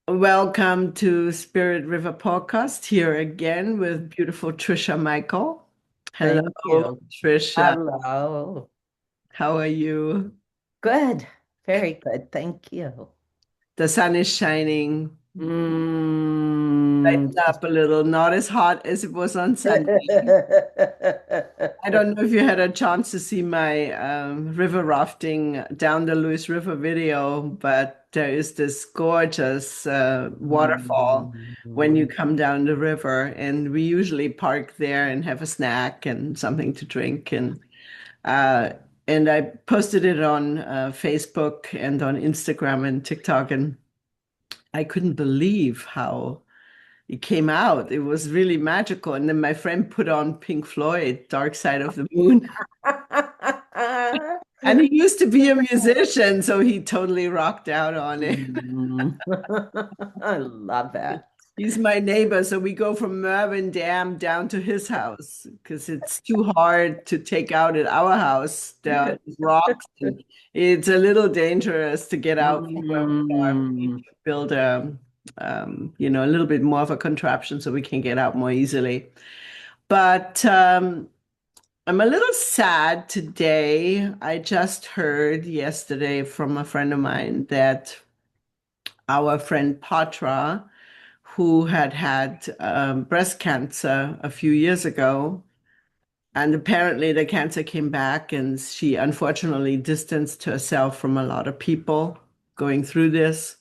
Welcome to Spirit River Podcast here again with beautiful Trisha Michael. Hello, Thank you. Trisha. Hello. How are you? Good. Very good. Thank you. The sun is shining, Mm. lights up a little, not as hot as it was on Sunday. I don't know if you had a chance to see my river rafting down the Lewis River video, but there is this gorgeous waterfall when you come down the river, and we usually park there and have a snack and something to drink, uh, and I posted it on Facebook and on Instagram and TikTok, and I couldn't believe how it came out. It was really magical. And then my friend put on Pink Floyd, Dark Side of the Moon. And he used to be a musician, so he totally rocked out on it. Mm. I love it. He's my neighbor, so we go from Mervyn Dam down to his house because it's too hard to take out at our house. There are these rocks, and it's a little dangerous to get out from where we are. We need Mm. to build a little bit more of a contraption so we can get out more easily. But I'm a little sad today. I just heard yesterday from a friend of mine that our friend Petra, who had breast cancer a few years ago, and apparently the cancer came back, and she unfortunately distanced herself from a lot of people going through this.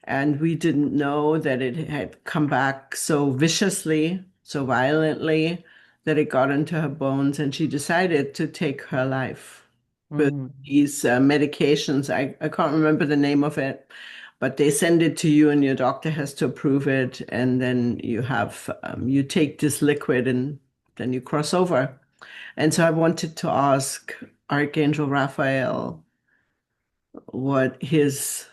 And we didn't know that it had come back so viciously, so violently, that it got into her bones, and she decided to take her life with Mm. these medications. I can't remember the name of it, but they send it to you, and your doctor has to approve it. And then you take this liquid, and then you cross over. And so I wanted to ask Archangel Raphael what his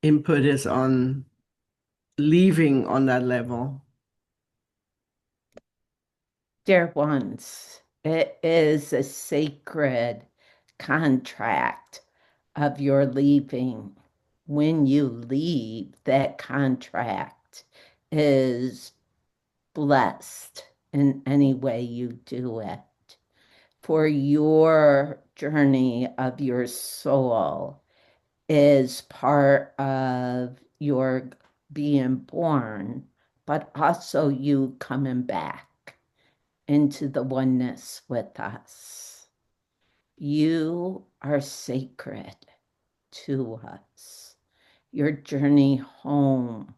input is on leaving on that level. Dear ones, it is a sacred contract of your leaving. When you leave, that contract is blessed in any way you do it. For your journey of your soul is part of your being born, but also you coming back into the oneness with us. You are sacred to us. Your journey home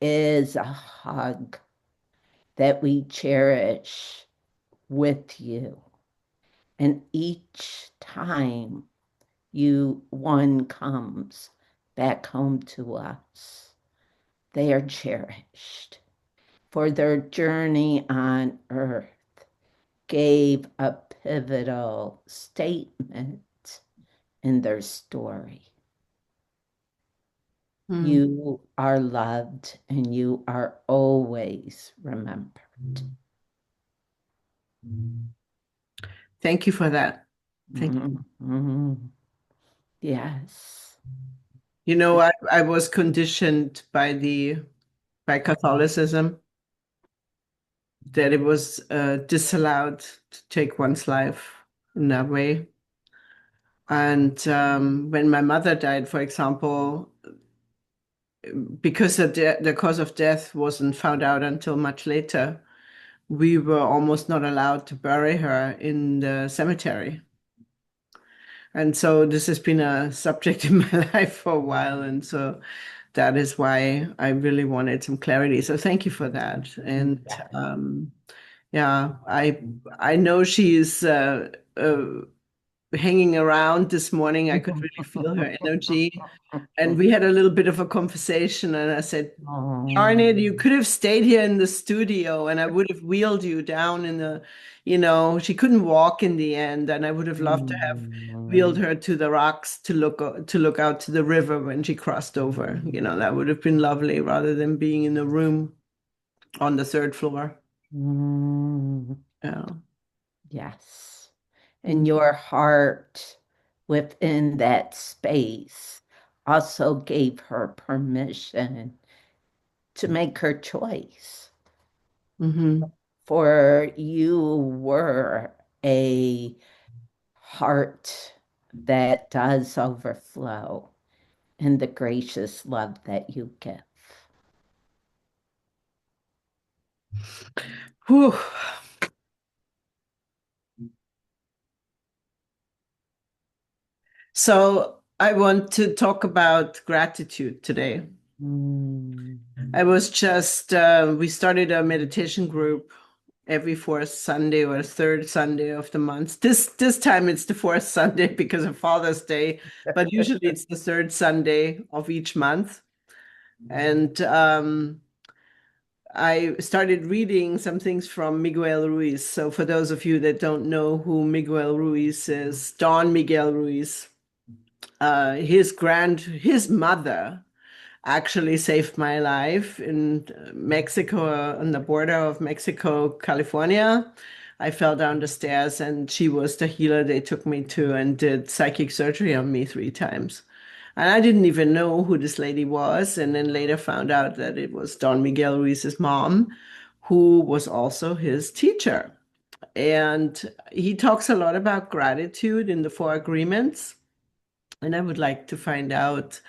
is a hug that we cherish with you. And each time one comes back home to us, they are cherished. For their journey on earth gave a pivotal statement in their story. Hmm. You are loved and you are always remembered. Thank you for that. Thank you. Mhm. Yes. You know, I was conditioned by Catholicism that it was disallowed to take one's life in that way. And when my mother died, for example, because the cause of death wasn't found out until much later, we were almost not allowed to bury her in the cemetery. And so this has been a subject in my life for a while. And so that is why I really wanted some clarity. So thank you for that. And Yeah. yeah, I know she's hanging around this morning. I could really feel her energy. And we had a little bit of a conversation, and I said, darn Oh. it, you could have stayed here in the studio and I would have wheeled you down she couldn't walk in the end, and I would have loved to have wheeled Mm. her to the rocks to look out to the river when she crossed over. That would have been lovely rather than being in the room on the third floor. Mm. Yeah. Yes. Mm. And your heart within that space also gave her permission to make her choice. Hmm. For you were a heart that does overflow in the gracious love that you give. Whew. So I want to talk about gratitude today. Mm. I was just, we started a meditation group every fourth Sunday or third Sunday of the month. This time it's the fourth Sunday because of Father's Day, but usually it's the third Sunday of each month. And I started reading some things from Miguel Ruiz. So for those of you that don't know who Miguel Ruiz is, Don Miguel Ruiz, his mother actually saved my life in Mexico, on the border of Mexico, California. I fell down the stairs and she was the healer they took me to and did psychic surgery on me 3 times. And I didn't even know who this lady was. And then later found out that it was Don Miguel Ruiz's mom, who was also his teacher. And he talks a lot about gratitude in the Four Agreements. And I would like to find out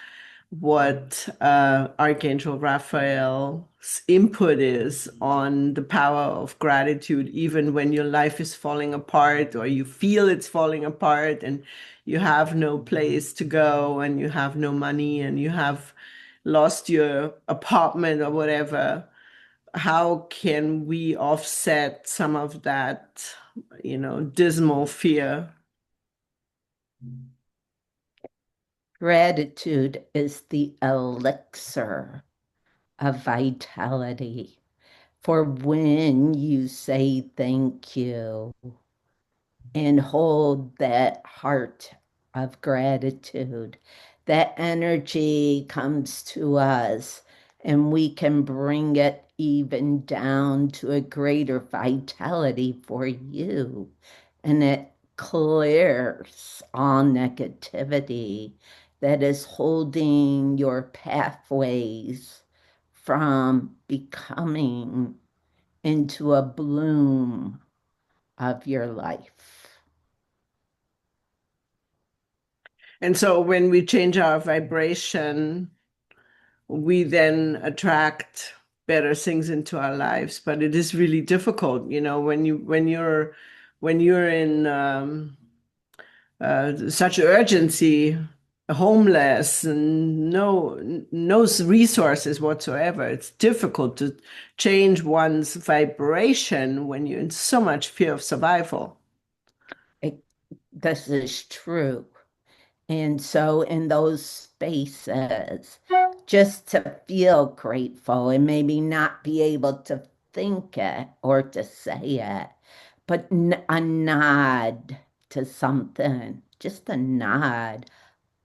what Archangel Raphael's input is on the power of gratitude, even when your life is falling apart or you feel it's falling apart and you have no place to go and you have no money and you have lost your apartment or whatever. How can we offset some of that, dismal fear? Gratitude is the elixir of vitality. For when you say thank you and hold that heart of gratitude, that energy comes to us and we can bring it even down to a greater vitality for you. And it clears all negativity that is holding your pathways from becoming into a bloom of your life. And so when we change our vibration, we then attract better things into our lives. But it is really difficult, when you're in such urgency, homeless, and no resources whatsoever. It's difficult to change one's vibration when you're in so much fear of survival. It, this is true. And so, in those spaces, just to feel grateful and maybe not be able to think it or to say it, but a nod to something, just a nod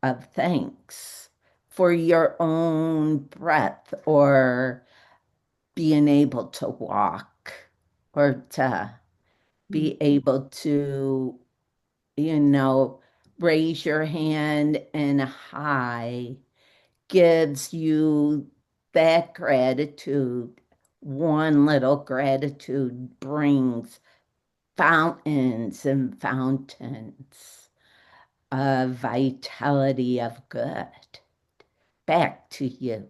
of thanks for your own breath or being able to walk or to be able to, you know, raise your hand and high gives you that gratitude. One little gratitude brings fountains and fountains of vitality of good back to you.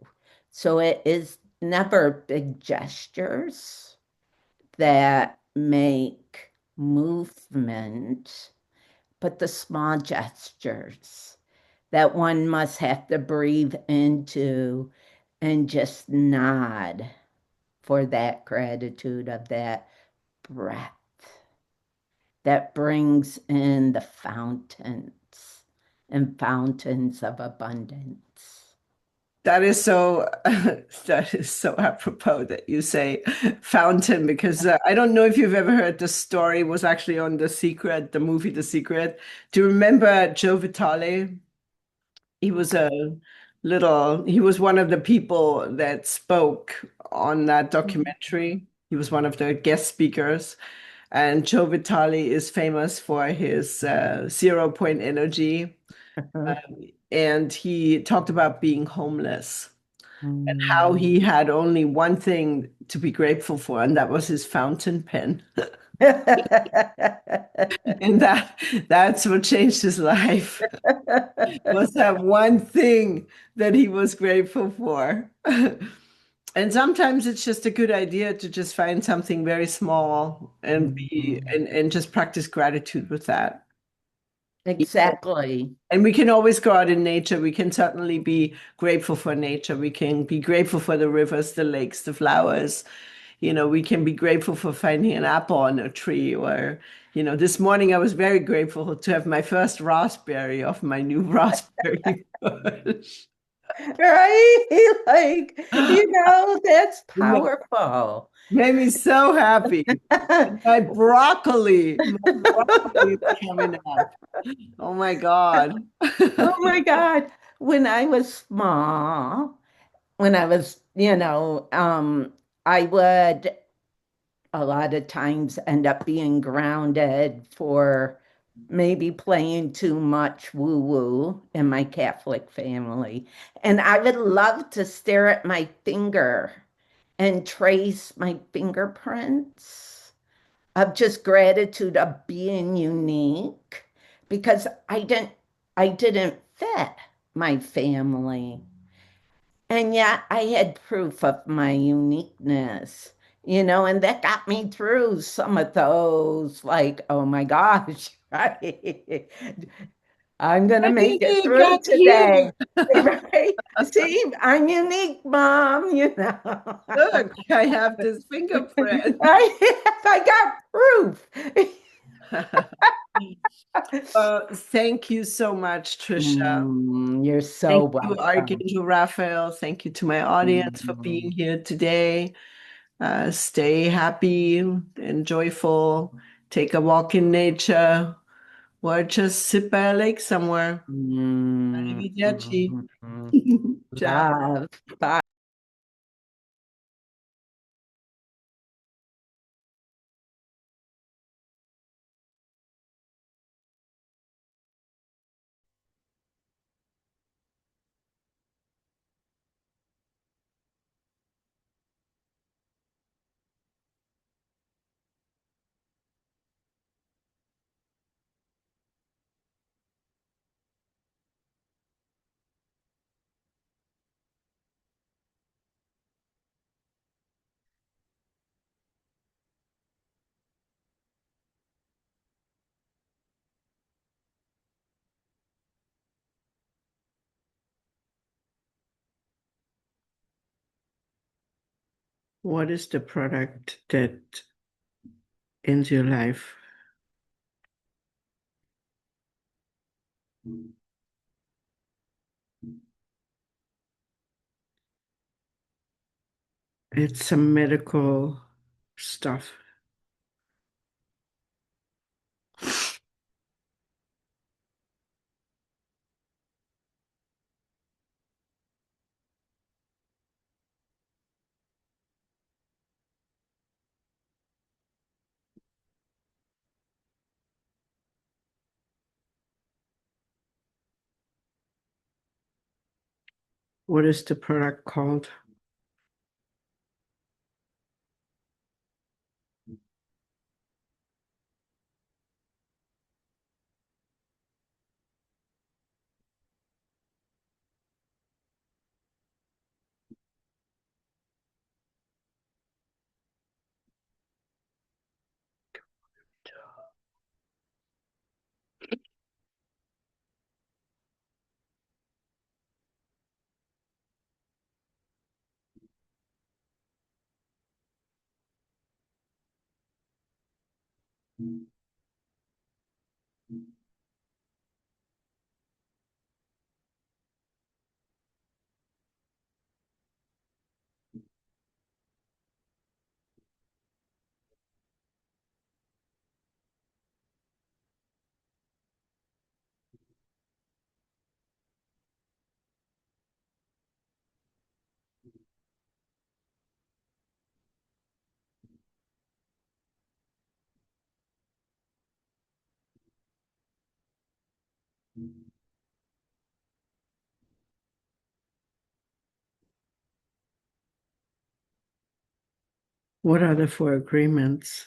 So it is never big gestures that make movement, but the small gestures that one must have to breathe into and just nod for that gratitude of that breath that brings in the fountains and fountains of abundance. That is so that is so apropos that you say fountain because I don't know if you've ever heard the story. It was actually on The Secret, the movie The Secret. Do you remember Joe Vitale? He was he was one of the people that spoke on that documentary. He was one of the guest speakers. And Joe Vitale is famous for his 0 point energy. And he talked about being homeless and how Mm. he had only one thing to be grateful for, and that was his fountain pen. And that's what changed his life, was that one thing that he was grateful for. And sometimes it's just a good idea to just find something very small and be Mhm. and just practice gratitude with that. Exactly. And we can always go out in nature. We can certainly be grateful for nature. We can be grateful for the rivers, the lakes, the flowers. We can be grateful for finding an apple on a tree. Or, this morning I was very grateful to have my first raspberry off my new raspberry bush. Right? Like, that's powerful. Made me so happy. And my broccoli is coming up. Oh my God. Oh my God. When I was small, when I was, I would a lot of times end up being grounded for maybe playing too much woo-woo in my Catholic family. And I would love to stare at my finger and trace my fingerprints of just gratitude of being unique because I didn't fit my family. And yet I had proof of my uniqueness, and that got me through some of those, like, oh my gosh, right? I'm going to make it Hey, through got here. today. Right? See, I'm unique, mom. Look, I have this fingerprint. I got proof. Thank you so much, Trisha. You're Thank so you, welcome. Archangel Raphael. Thank you to my audience for being Mm, here today. Stay happy and joyful. Take a walk in nature or just sit by a lake somewhere. mm, Arrivederci. mm, mm. Ciao. Love. Bye. What is the product that ends your life? It's some medical stuff. What is the product called? What are the four agreements?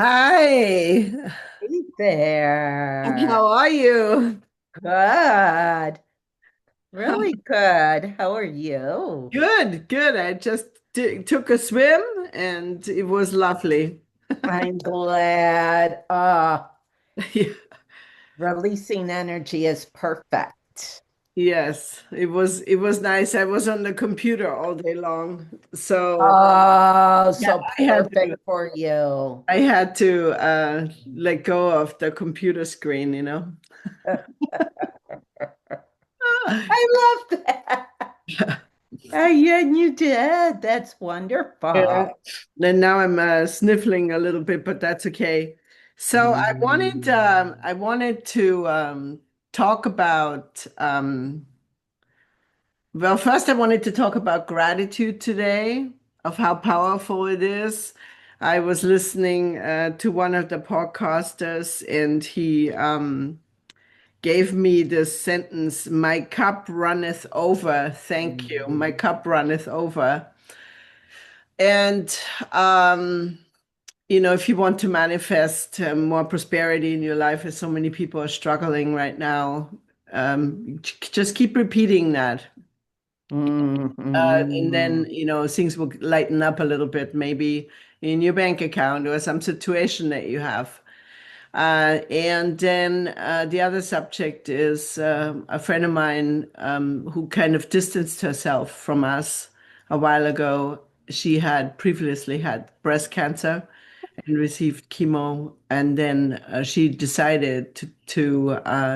Hi, Hey there. how are you? Good. Really good. How are you? Good, good. I just took a swim and it was lovely. I'm glad. Releasing energy is perfect. Yes, it was nice. I was on the computer all day long. So Oh, yeah, so perfect for you. I had to let go of the computer screen. I love that. Yeah, you did. That's Yeah. wonderful. And now I'm sniffling a little bit, but that's okay. So I wanted to talk about well, first I wanted to talk about gratitude today, of how powerful it is. I was listening to one of the podcasters, and he gave me this sentence, "My cup runneth over. Thank you. My cup runneth over." And if you want to manifest more prosperity in your life, as so many people are struggling right now, just keep repeating that. And then, Mhm. things will lighten up a little bit, maybe in your bank account or some situation that you have. And then the other subject is a friend of mine who kind of distanced herself from us a while ago. She had previously had breast cancer and received chemo, and then she decided to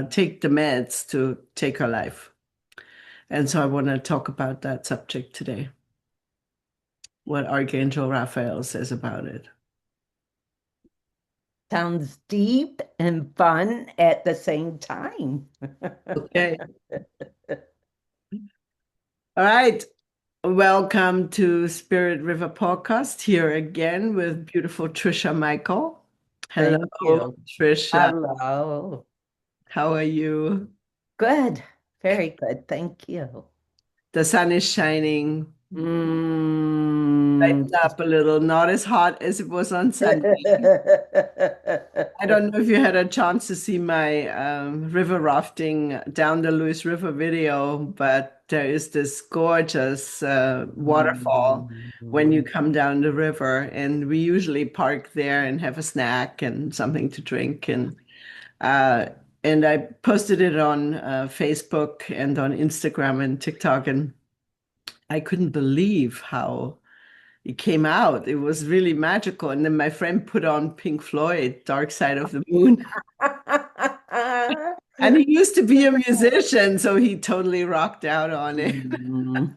take the meds to take her life. And so I want to talk about that subject today, what Archangel Raphael says about it. Sounds deep and fun at the same time. Okay. All right. Welcome to Spirit River Podcast here again with beautiful Trisha Michael. Hello, Thank you. Trisha. Hello. How are you? Good. Very good. Thank you. The sun is shining. Mm. Lighten up a little, not as hot as it was on Sunday. I don't know if you had a chance to see my river rafting down the Lewis River video, but there is this gorgeous waterfall when you come down the river, and we usually park there and have a snack and something to drink. Uh, and I posted it on Facebook and on Instagram and TikTok, and I couldn't believe how it came out. It was really magical. And then my friend put on Pink Floyd, Dark Side of the Moon. And he used to be a musician, so he totally rocked out on it. Mm.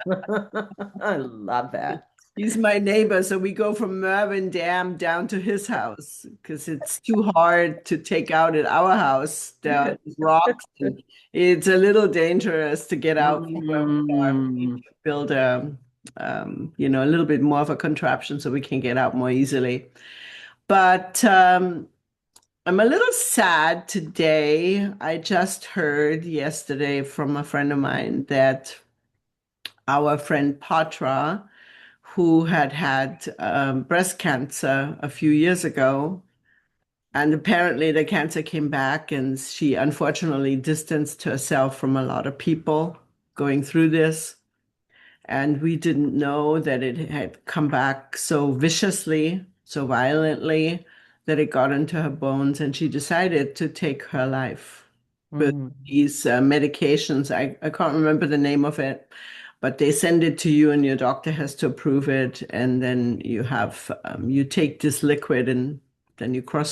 I love it. He's my neighbor, so we go from Mervyn Dam down to his house because it's too hard to take out at our house. There are these rocks, and it's a little dangerous to get out from where we are. We need Mm. to build a little bit more of a contraption so we can get out more easily. But I'm a little sad today. I just heard yesterday from a friend of mine that our friend Petra, who had had breast cancer a few years ago, and apparently the cancer came back, and she unfortunately distanced herself from a lot of people going through this. And we didn't know that it had come back so viciously, so violently, that it got into her bones, and she decided to take her life with Mm. these medications. I can't remember the name of it, but they send it to you, and your doctor has to approve it. And then you take this liquid, and then you cross